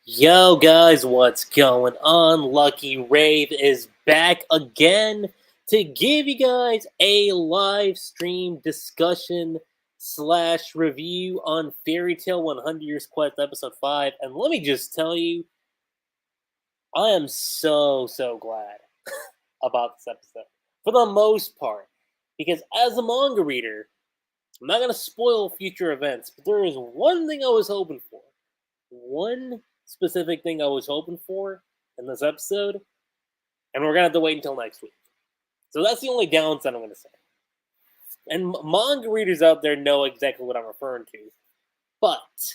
Yo, guys, what's going on? Lucky Rave is back again to give you guys a live stream discussion slash review on Fairy Tale 100 Years Quest episode 5. And let me just tell you, I am so glad about this episode for the most part. Because as a manga reader, I'm not going to spoil future events, but there is one thing I was hoping for. One specific thing I was hoping for in this episode, and we're gonna have to wait until next week. So that's the only downside I'm gonna say. And manga readers out there know exactly what I'm referring to, but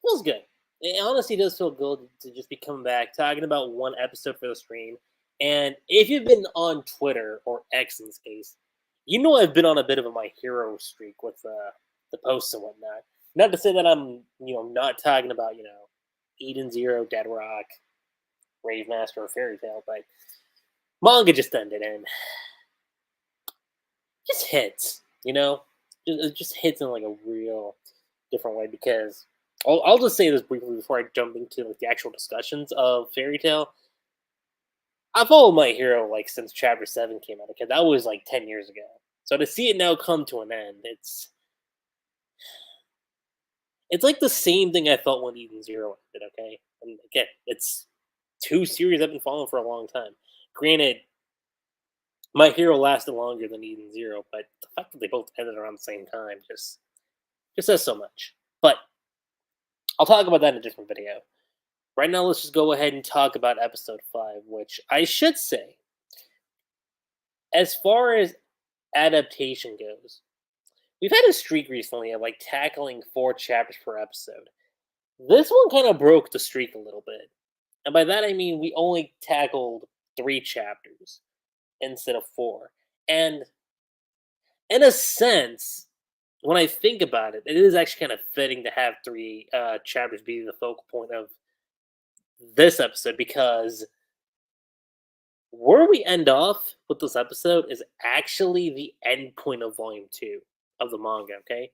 feels good. It honestly does feel good to just be coming back, talking about one episode for the stream. And if you've been on Twitter or X in this case, you know I've been on a bit of a My Hero streak with the posts and whatnot. Not to say that I'm, not talking about, Eden Zero, Dead Rock, Rave Master, or Fairy Tale, but manga just ended and just hits, it just hits in like a real different way because I'll just say this briefly before I jump into like the actual discussions of Fairy Tale. I followed My Hero like since Chapter 7 came out because that was like 10 years ago. So to see it now come to an end, it's like the same thing I felt when Eden Zero ended. Okay, and again, it's two series I've been following for a long time. Granted, My Hero lasted longer than Eden Zero, but the fact that they both ended around the same time just says so much. But I'll talk about that in a different video. Right now, let's just go ahead and talk about episode 5, which I should say, as far as adaptation goes, we've had a streak recently of like tackling 4 chapters per episode. This one kind of broke the streak a little bit. And by that I mean we only tackled 3 chapters instead of 4. And in a sense, when I think about it, it is actually kind of fitting to have 3 chapters be the focal point of this episode because where we end off with this episode is actually the end point of volume 2 of the manga, okay?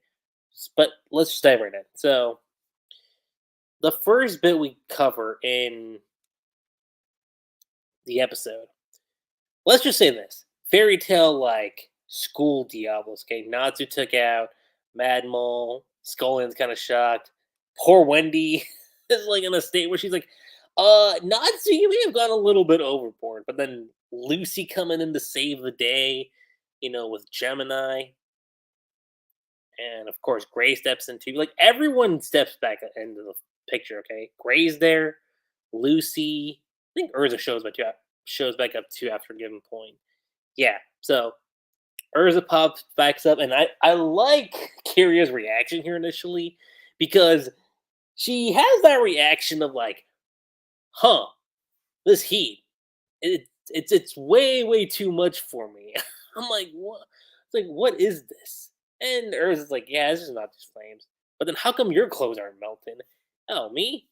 But let's just dive right in. So, the first bit we cover in the episode, let's just say this Fairy Tale like school Diablos, okay? Natsu took out Mad Mole, Scullin's kind of shocked. Poor Wendy is like in a state where she's like, Natsu, you may have gone a little bit overboard. But then Lucy coming in to save the day, with Gemini. And of course, Gray steps in too. Like everyone steps back into the picture, okay? Gray's there, Lucy. I think Urza shows back up too after a given point. Yeah, so Urza pops backs up, and I like Kiria's reaction here initially because she has that reaction of like, huh, this heat, it's way too much for me. I'm like, what? It's like, what is this? And Urza's like, yeah, this is not just flames. But then how come your clothes aren't melting? Oh, me?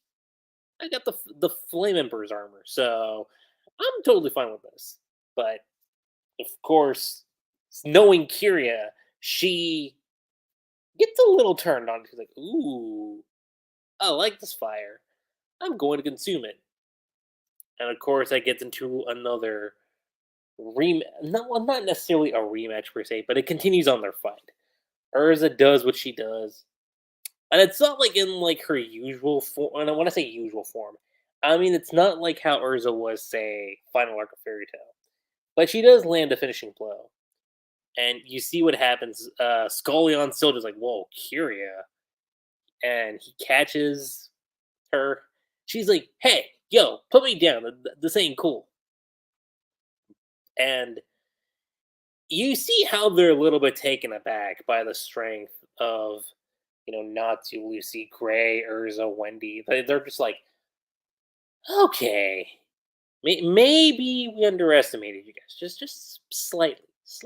I got the Flame Emperor's armor, so I'm totally fine with this. But of course, knowing Kiria, she gets a little turned on. She's like, "Ooh, I like this fire. I'm going to consume it." And of course, that gets into another not necessarily a rematch per se, but it continues on their fight. Urza does what she does, and it's not like in like her usual form. And when I say usual form, I mean it's not like how Urza was, say, Final Arc of Fairy Tale, but she does land a finishing blow. And you see what happens. Scullion still just like, whoa, Kyria. And he catches her. She's like, hey, yo, put me down. This ain't cool. And you see how they're a little bit taken aback by the strength of, Natsu, Lucy, Gray, Urza, Wendy. They're just like, okay, maybe we underestimated you guys. Just slightly. It's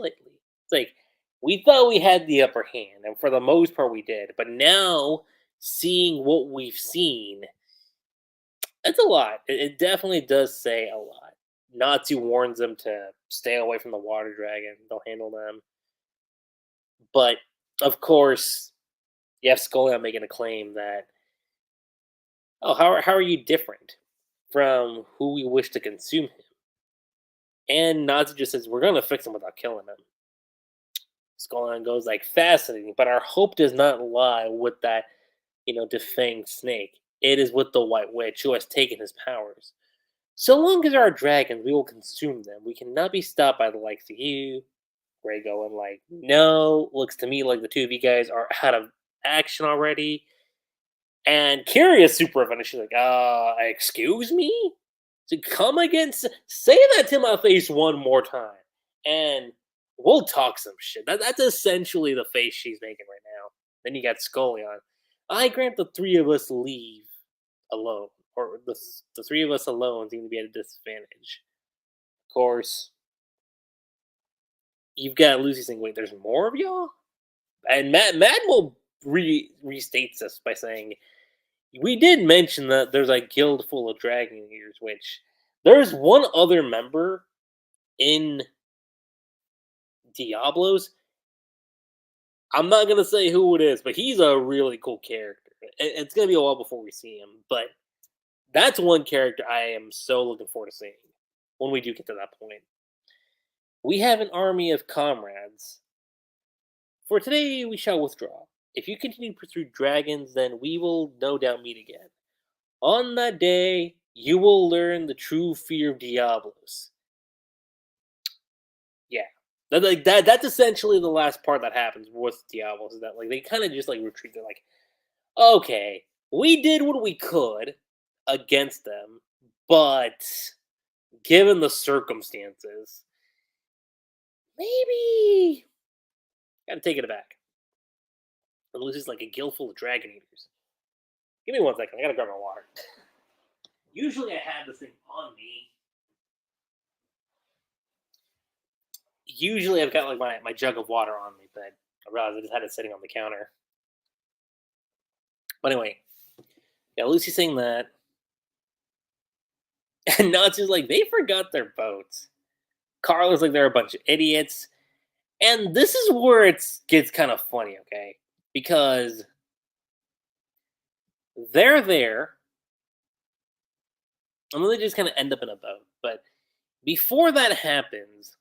like we thought we had the upper hand, and for the most part, we did. But now, seeing what we've seen, it's a lot. It definitely does say a lot. Natsu warns them to stay away from the water dragon. They'll handle them. But of course, you have Scully making a claim that Oh, how are you different from who we wish to consume him? And Natsu just says, we're going to fix him without killing him. Skull goes like fascinating, but our hope does not lie with that, defanged snake. It is with the White Witch who has taken his powers. So long as there are dragons, we will consume them. We cannot be stopped by the likes of you. Gray going like, no. Looks to me like the two of you guys are out of action already. And Carrie is super offended. She's like, excuse me? To come against, say that to my face one more time, and we'll talk some shit. That's essentially the face she's making right now. Then you got Scully on. I grant the three of us leave alone, or the three of us alone seem to be at a disadvantage. Of course, you've got Lucy saying, "Wait, there's more of y'all," and Madmo restates this by saying, we did mention that there's a guild full of dragon eaters, which there's one other member in Diablos. I'm not gonna say who it is, but he's a really cool character. It's gonna be a while before we see him, but that's one character I am so looking forward to seeing when we do get to that point. We have an army of comrades. For today, we shall withdraw. If you continue to pursue dragons, then we will no doubt meet again. On that day, you will learn the true fear of Diablos. Yeah. That's essentially the last part that happens with Diablos, is that like they kind of just like retreat. They're like, okay, we did what we could against them, but given the circumstances, maybe gotta take it back. And Lucy's like a guild full of dragon eaters. Give me 1 second, I gotta grab my water. Usually I have this thing on me. Usually I've got like my jug of water on me, but I realized I just had it sitting on the counter. But anyway, yeah, Lucy's saying that. And Natsu's like, they forgot their boats. Carla's like, they're a bunch of idiots. And this is where it gets kind of funny, okay? Because they're there, and then they just kind of end up in a boat. But before that happens,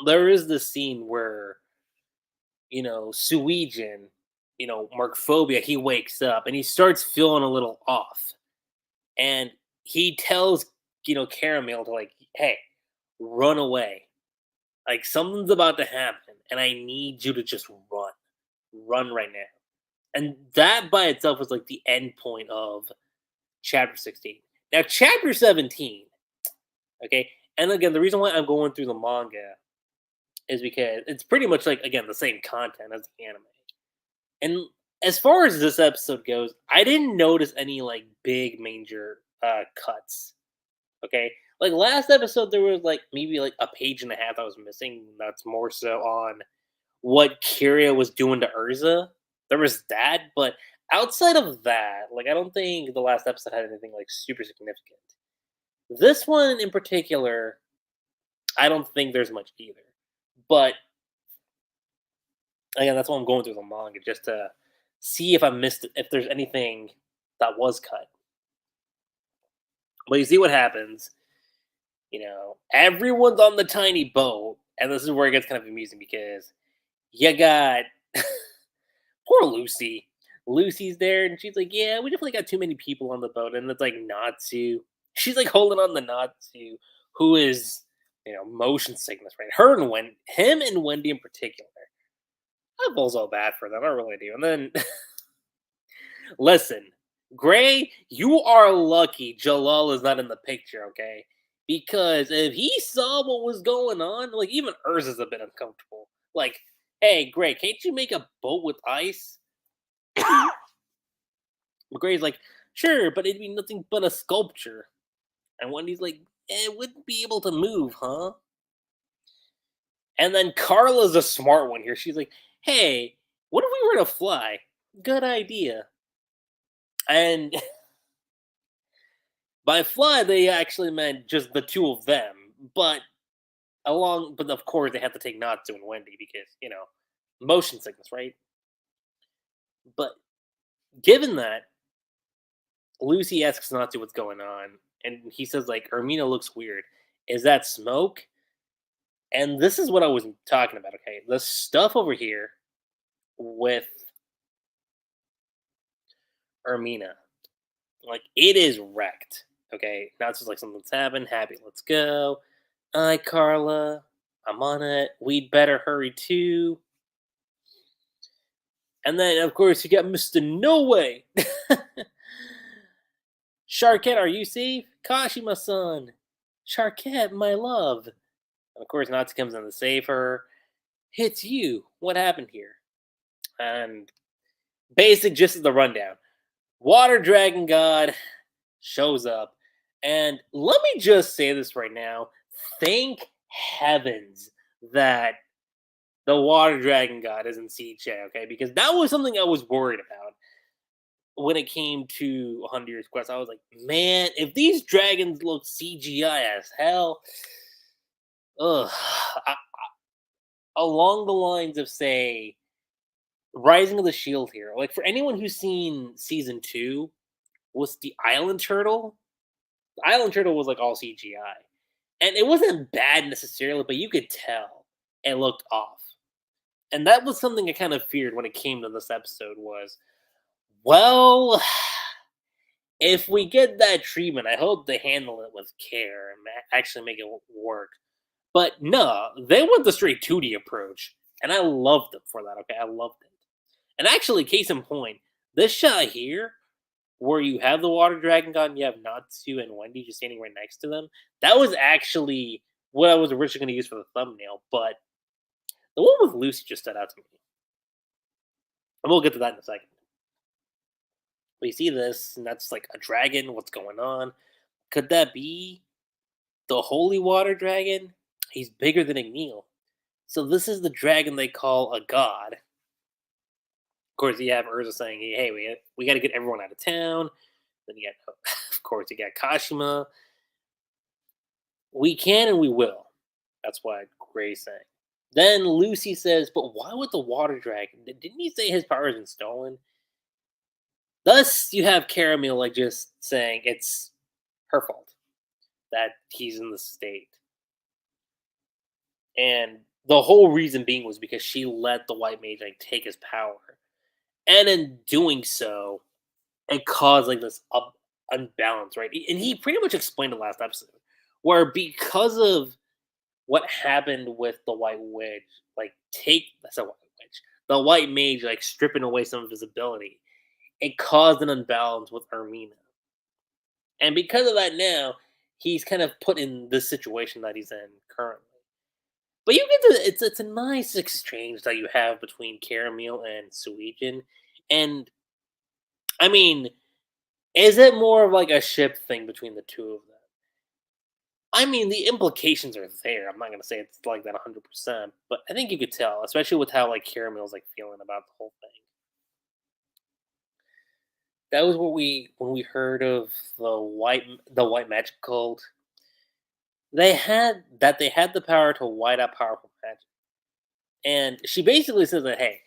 there is this scene where, Suijin, Mercphobia, he wakes up and he starts feeling a little off. And he tells, Karameel to like, hey, run away. Like something's about to happen, and I need you to just run. Run right now. And that by itself was like the end point of chapter 16. Now, chapter 17, okay, and again, the reason why I'm going through the manga is because it's pretty much like, again, the same content as the anime. And as far as this episode goes, I didn't notice any like big major cuts. Okay, like last episode, there was like maybe like a page and a half I was missing. That's more so on what Kyria was doing to Urza. There was that, but outside of that, like I don't think the last episode had anything like super significant. This one in particular, I don't think there's much either. But again, that's why I'm going through the manga just to see if I missed it, if there's anything that was cut. But you see what happens. Everyone's on the tiny boat, and this is where it gets kind of amusing because you got poor Lucy. Lucy's there, and she's like, "Yeah, we definitely got too many people on the boat." And it's like Natsu. She's like holding on the Natsu, who is motion sickness, right? Him and Wendy in particular. I feel so bad for them. I really do. And then, listen, Gray, you are lucky Jalal is not in the picture, okay? Because if he saw what was going on, like even Urza's a bit uncomfortable. Like, hey, Gray, can't you make a boat with ice? Gray's like, sure, but it'd be nothing but a sculpture. And Wendy's like, it wouldn't be able to move, huh? And then Carla's a smart one here. She's like, hey, what if we were to fly? Good idea. And by fly, they actually meant just the two of them. But of course, they have to take Natsu and Wendy because, motion sickness, right? But given that, Lucy asks Natsu what's going on, and he says like Ermina looks weird. Is that smoke? And this is what I was talking about. Okay, the stuff over here with Ermina, like it is wrecked. Okay, Natsu's like something's happened. Happy, let's go. Hi, Carla. I'm on it. We'd better hurry too. And then, of course, you got Mr. No Way. Sharkette, are you safe? Kashima-san. Sharkette, my love. And of course, Natsu comes in to save her. It's you. What happened here? And basic gist of the rundown. Water Dragon God shows up. And let me just say this right now. Thank heavens that the Water Dragon God is in CJ, okay? Because that was something I was worried about when it came to 100 Years Quest. I was like, man, if these dragons look CGI as hell, ugh. I, along the lines of, say, Rising of the Shield Hero. Like, for anyone who's seen Season 2, was the Island Turtle? The Island Turtle was, like, all CGI. And it wasn't bad necessarily, but you could tell it looked off. And that was something I kind of feared when it came to this episode was, well, if we get that treatment, I hope they handle it with care and actually make it work. But no, they went the straight 2D approach, and I loved them for that. Okay, I loved it. And actually, case in point, this shot here, where you have the Water Dragon God, and you have Natsu and Wendy just standing right next to them, that was actually what I was originally going to use for the thumbnail. But the one with Lucy just stood out to me, and we'll get to that in a second. We see this, and that's like a dragon. What's going on? Could that be the Holy Water Dragon? He's bigger than Emil. So this is the dragon they call a god. Of course, you have Urza saying, "Hey, we got to get everyone out of town." Then you got, of course, you got Kashima. We can and we will. That's what Gray's saying. Then Lucy says, "But why would the Water Dragon? Didn't he say his power has been stolen?" Thus, you have Karameel like just saying it's her fault that he's in the state. And the whole reason being was because she let the White Mage like take his power. And in doing so, it caused like this unbalance, right? And he pretty much explained it last episode. Where because of what happened with the White Witch, like that's a White Witch. The White Mage like stripping away some of his ability. It caused an unbalance with Ermina. And because of that now, he's kind of put in this situation that he's in currently. But you get to it's a nice exchange that you have between Karameel and Suijin. And I mean, is it more of like a ship thing between the two of them? I mean, the implications are there. I'm not gonna say it's like that 100%, but I think you could tell, especially with how like Karameel's like feeling about the whole thing. That was what we when we heard of the white magic cult. They had the power to white out powerful magic, and she basically says that hey,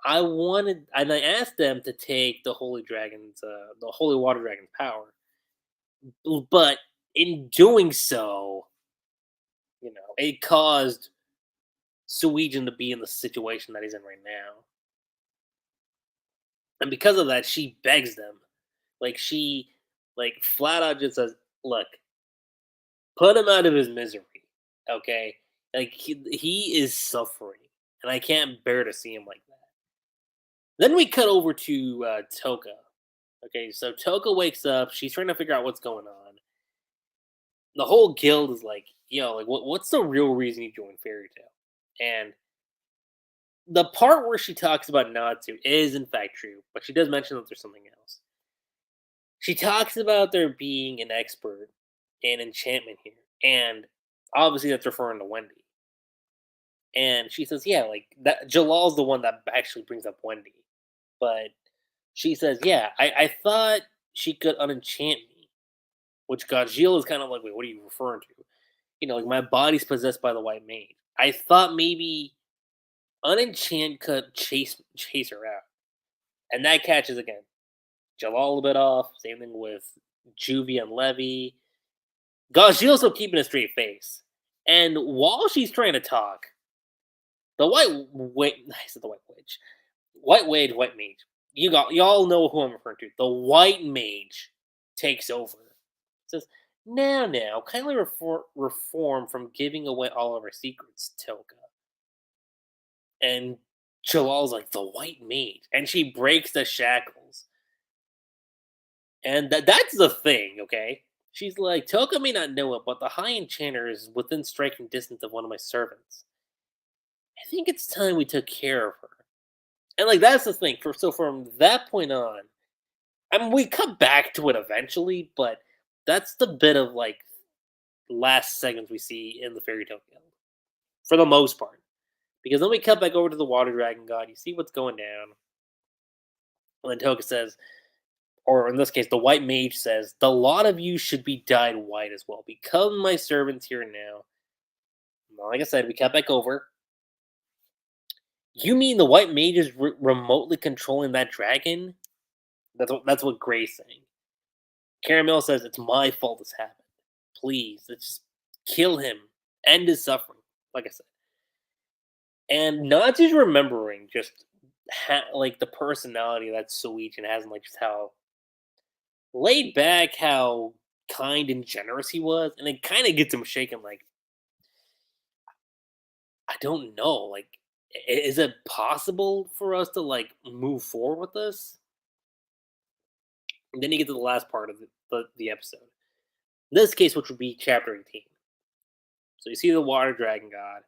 I wanted and I asked them to take the holy water dragon's power, but in doing so, it caused Suijin to be in the situation that he's in right now, and because of that, she begs them, like she, like flat out just says, "Look, put him out of his misery, okay? Like he is suffering, and I can't bear to see him like that." Then we cut over to Touka. Okay, so Touka wakes up. She's trying to figure out what's going on. The whole guild is like, "Yo, like, what's the real reason you joined Fairy Tail?" And the part where she talks about Natsu is in fact true, but she does mention that there's something else. She talks about there being an expert in enchantment here, and obviously that's referring to Wendy. And she says, "Yeah, like that." Jalal's the one that actually brings up Wendy, but she says, "Yeah, I thought she could unenchant me," which Gajil is kind of like, "Wait, what are you referring to?" Like my body's possessed by the White Mage. I thought maybe unenchant could chase her out, and that catches again. Jalal a bit off. Same thing with Juvie and Levy. God, she's also keeping a straight face. And while she's trying to talk, the white witch, I said the white witch, white mage. Y'all know who I'm referring to. The white mage takes over. Says, now, kindly reform from giving away all of our secrets, Touka. And Jalal's like, the white mage. And she breaks the shackles. And that's the thing, okay? She's like, Touka may not know it, but the High Enchanter is within striking distance of one of my servants. I think it's time we took care of her. And like that's the thing. So from that point on, I mean we come back to it eventually, but that's the bit of like last segments we see in the Fairy Tale Guild. For the most part. Because then we cut back over to the Water Dragon God, you see what's going down. And then Touka says, or in this case, the White Mage says, the lot of you should be dyed white as well. Become my servants here and now. Well, like I said, we cut back over. You mean the White Mage is remotely controlling that dragon? That's what Gray's saying. Karameel says, it's my fault this happened. Please, let's just kill him. End his suffering, like I said. And Natsu's remembering just like the personality that Suichin has and like just how laid back, how kind and generous he was. And it kind of gets him shaken like, I don't know, like, is it possible for us to like move forward with this? And then you get to the last part of the episode. In this case, which would be chapter 18. So you see the Water Dragon God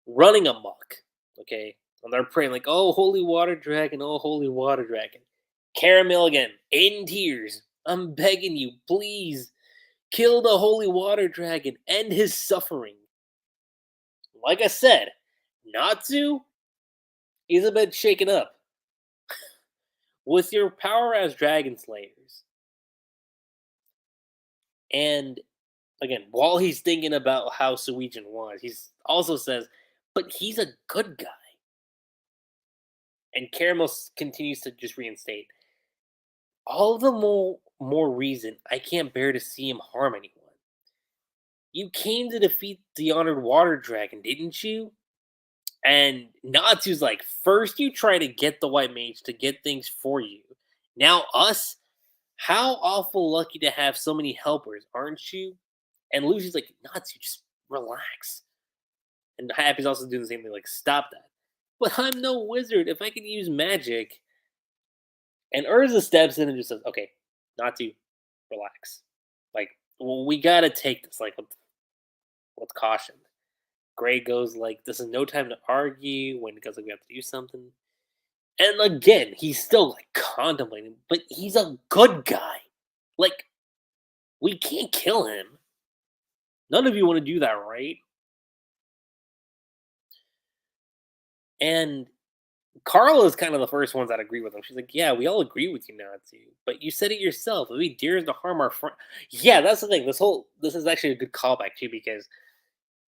running amok, okay? And they're praying like, oh, holy water dragon, oh, holy water dragon. Karameel again, in tears. I'm begging you, please, kill the holy water dragon, end his suffering. Like I said, Natsu is a bit shaken up. With your power as dragon slayers. And again, while he's thinking about how Suichin was, he also says, but he's a good guy. And Karameel continues to just reinstate, all the more reason I can't bear to see him harm anyone. You came to defeat the honored water dragon, didn't you? And Natsu's like, first you try to get the white mage to get things for you. Now us? How awful lucky to have so many helpers, aren't you? And Lucy's like, Natsu, just relax. And Happy's also doing the same thing, like, stop that. But I'm no wizard. If I can use magic. And Urza steps in and just says, okay, Natsu, relax. Like, well, we gotta take this, like, with caution. Gray goes like, this is no time to argue. When it goes like, we have to do something. And again, he's still like contemplating, but he's a good guy. Like, we can't kill him. None of you want to do that, right? And Carla is kind of the first ones that agree with him. She's like, yeah, we all agree with you, Natsu. But you said it yourself. If he dares to harm our friend. Yeah, that's the thing. This is actually a good callback, too, because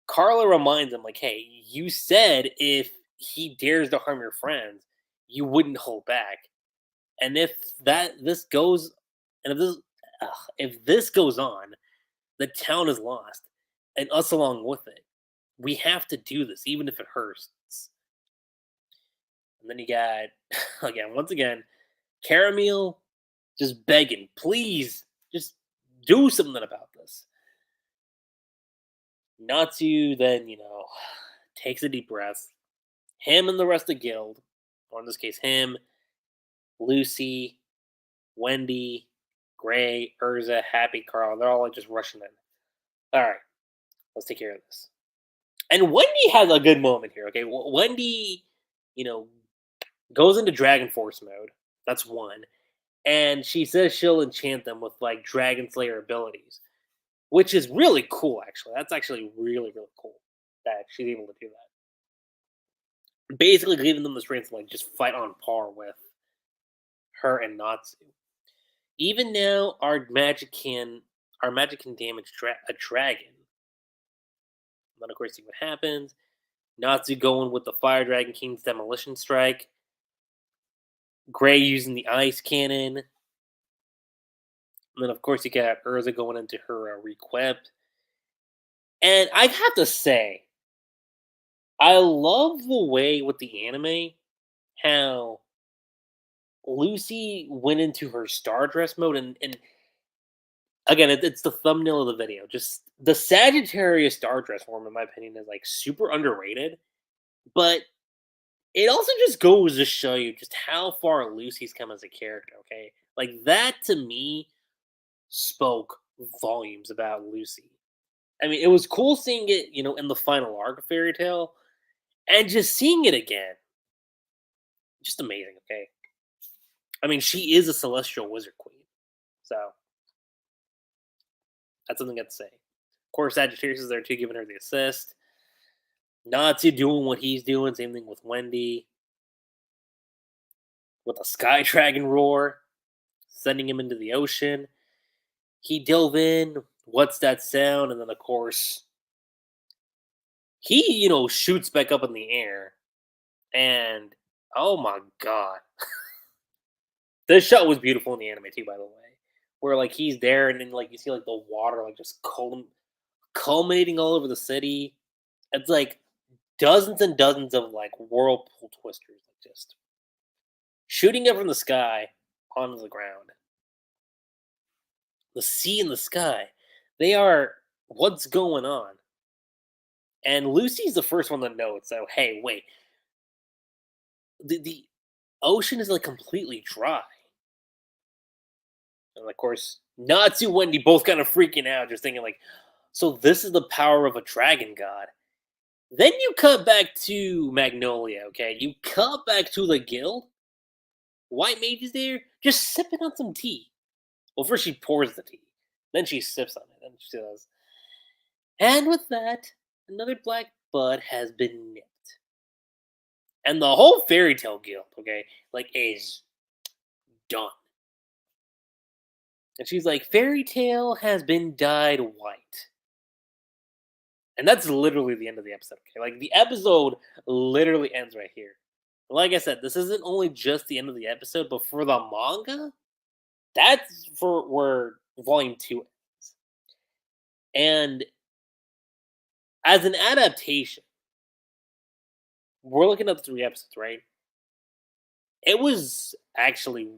Carla reminds him, like, hey, you said if he dares to harm your friends, you wouldn't hold back. And if this goes on, the town is lost, and us along with it. We have to do this, even if it hurts. And then you got once again, Karameel just begging, please, just do something about this. Natsu then, takes a deep breath. Him and the rest of the guild, or in this case, him, Lucy, Wendy, Gray, Urza, Happy, Carl, they're all like just rushing in. All right, let's take care of this. And Wendy has a good moment here, okay? Wendy, goes into Dragon Force mode. That's one. And she says she'll enchant them with like Dragon Slayer abilities, which is really cool, actually. That's actually really, really cool that she's able to do that. Basically giving them the strength to like just fight on par with her and Natsu. Even now, our magic can damage a dragon. And then of course see what happens. Natsu going with the Fire Dragon King's Demolition Strike. Gray using the Ice Cannon. And then, of course, you got Urza going into her requip. And I have to say, I love the way with the anime how Lucy went into her star dress mode. And again, it's the thumbnail of the video. Just the Sagittarius star dress form, in my opinion, is like super underrated. But it also just goes to show you just how far Lucy's come as a character, okay? Like, that to me spoke volumes about Lucy. I mean, it was cool seeing it, in the final arc of Fairy Tale, and just seeing it again. Just amazing, okay? I mean, she is a celestial wizard queen. So, that's something I have to say. Of course, Sagittarius is there too, giving her the assist. Natsu doing what he's doing. Same thing with Wendy. With a Sky Dragon roar, sending him into the ocean. He dove in. What's that sound? And then, of course, he, shoots back up in the air. And, oh my god. This shot was beautiful in the anime, too, by the way. Where, like, he's there, and then, like, you see, like, the water, like, just culminating all over the city. It's, like, dozens and dozens of, like, whirlpool twisters. Like, just shooting up from the sky onto the ground. The sea and the sky. They are what's going on. And Lucy's the first one to know it. So, hey, wait. The ocean is like completely dry. And of course, Natsu and Wendy both kind of freaking out, just thinking, like, so this is the power of a dragon god. Then you cut back to Magnolia, okay? You cut back to the guild. White Mage is there, just sipping on some tea. Well, first she pours the tea. Then she sips on it. And she says, and with that, another black bud has been nipped. And the whole Fairy Tale guild, okay, like, is done. And she's like, Fairy Tale has been dyed white. And that's literally the end of the episode, okay? Like, the episode literally ends right here. Like I said, this isn't only just the end of the episode, but for the manga, that's for where volume 2 ends. And as an adaptation, we're looking at 3 episodes, right? It was actually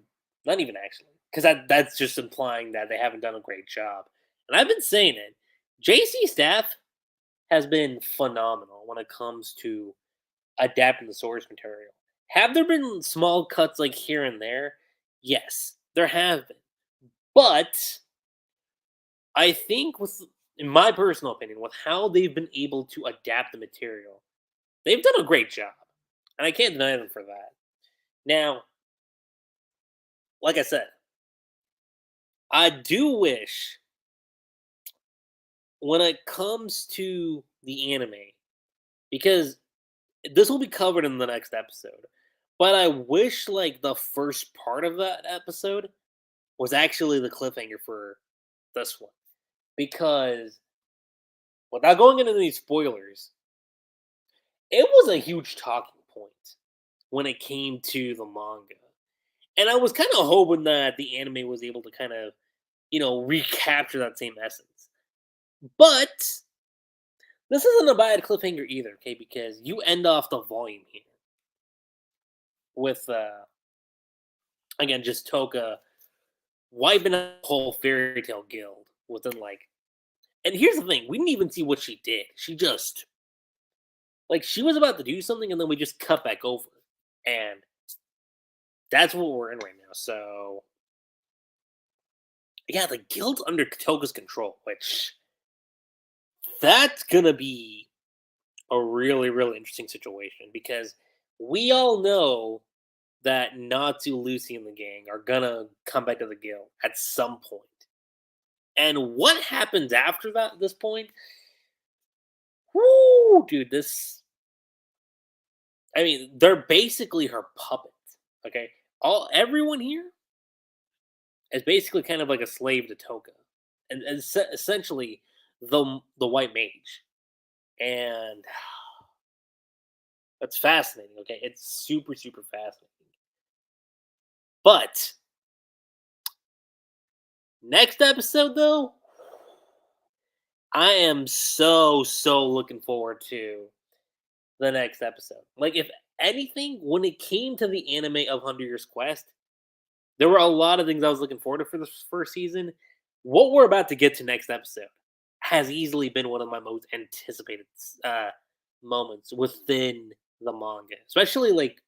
not even actually, because that's just implying that they haven't done a great job. And I've been saying it. JC staff has been phenomenal when it comes to adapting the source material. Have there been small cuts like here and there? Yes, there have been. But I think in my personal opinion, with how they've been able to adapt the material, they've done a great job. And I can't deny them for that. Now, like I said, I do wish when it comes to the anime, because this will be covered in the next episode, but I wish like the first part of that episode was actually the cliffhanger for this one. Because without going into any spoilers, it was a huge talking point when it came to the manga. And I was kind of hoping that the anime was able to kind of, recapture that same essence. But this isn't a bad cliffhanger either, okay? Because you end off the volume here with, again, just Touka wiping out the whole Fairy Tale guild within, like. And here's the thing: we didn't even see what she did. She just, like, she was about to do something, and then we just cut back over, and that's what we're in right now. So, yeah, the guild's under Touka's control, which that's gonna be a really, really interesting situation because we all know that Natsu, Lucy, and the gang are gonna come back to the guild at some point. And what happens after that at this point? Whoo, dude, I mean, they're basically her puppets. Okay? Everyone here is basically kind of like a slave to Touka. And essentially the white mage. And that's fascinating, okay? It's super, super fascinating. But Next episode, though, I am so looking forward to the next episode. Like, if anything, when it came to the anime of 100 Years Quest, there were a lot of things I was looking forward to for this first season. What we're about to get to next episode has easily been one of my most anticipated moments within the manga, especially like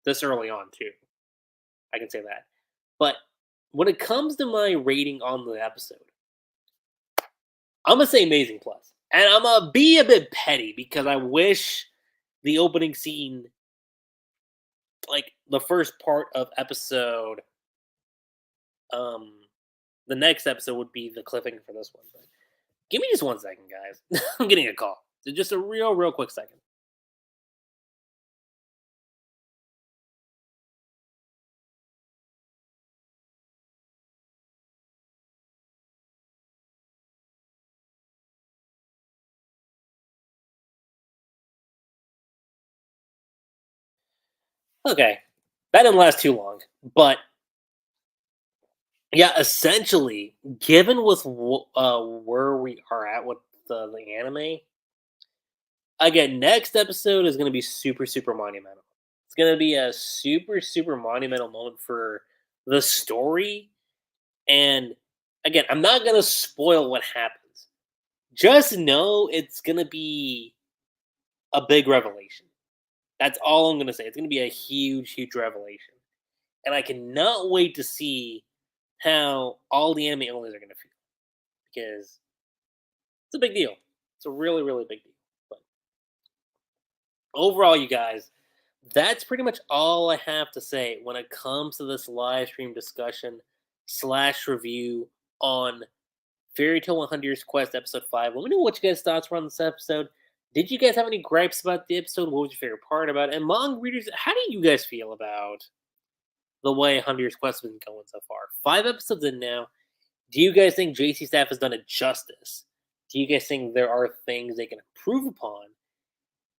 this early on too. I can say that. But when it comes to my rating on the episode, I'm gonna say amazing plus, and I'm gonna be a bit petty because I wish the opening scene, like the first part of episode, um, the next episode would be the cliffhanger for this one. But give me just 1 second, guys. I'm getting a call. So just a real quick second. Okay, that didn't last too long, but yeah, essentially, given with where we are at with the anime, again, next episode is going to be super monumental. It's going to be a super monumental moment for the story. And again, I'm not going to spoil what happens. Just know it's going to be a big revelation. That's all I'm going to say. It's going to be a huge revelation. And I cannot wait to see how all the anime onlys are going to feel, because it's a big deal. It's a really big deal. But overall, you guys, that's pretty much all I have to say when it comes to this live stream discussion slash review on Fairy Tail 100 Years Quest episode 5. Let me know what you guys' thoughts were on this episode. Did you guys have any gripes about the episode? What was your favorite part about it? And manga readers, how do you guys feel about the way 100 Years Quest has been going so far? 5 episodes in now. Do you guys think JC Staff has done it justice? Do you guys think there are things they can improve upon?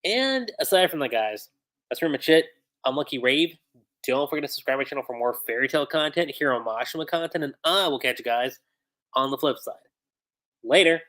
And aside from that, guys, that's pretty much it. I'm Lucky Rave. Don't forget to subscribe to my channel for more Fairy Tail content, Hero Mashima content, and I will catch you guys on the flip side. Later.